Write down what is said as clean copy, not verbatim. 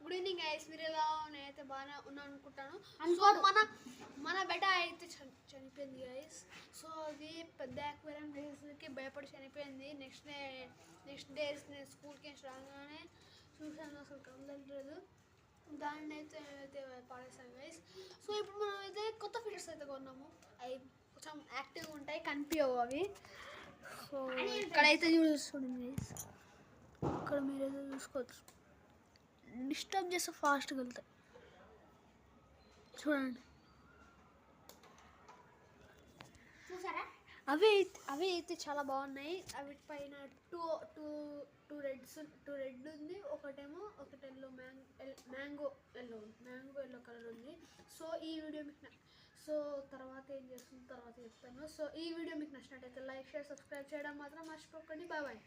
Good evening guys, మీరు ఎలా నేనైతే బాగానే ఉన్నాను అనుకుంటాను. సో మన బెట అయితే చనిపోయింది గైస్. సో అది పెద్ద యాక్వేరియం కి భయపడి చనిపోయింది. నెక్స్ట్ డే నేను స్కూల్కి రాగానే చూసాను, అసలు కదలలేదు. దాన్ని అయితే పాడేసాను గైస్. సో ఇప్పుడు మనం అయితే కొత్త ఫిషెస్ అయితే కొన్నాము. అవి కొంచెం యాక్టివ్గా ఉంటాయి, కనిపించవు అవి. సో ఇక్కడైతే చూడండి గైస్, ఇక్కడ మీరైతే చూసుకోవచ్చు. డిస్టర్బ్ చేస్తే ఫాస్ట్గా వెళ్తాయి చూడండి. అవి అయితే చాలా బాగున్నాయి. అవి పైన టూ రెడ్ ఉంది, ఒకటేమో ఎల్లో మ్యాంగో ఎల్లో కలర్ ఉంది. సో ఈ వీడియో మీకు తర్వాత ఏం చేస్తుంది తర్వాత చెప్తాను. సో ఈ వీడియో మీకు నచ్చినట్టయితే లైక్, షేర్, సబ్స్క్రైబ్ చేయడం మాత్రం మర్చిపోకండి. బాయ్.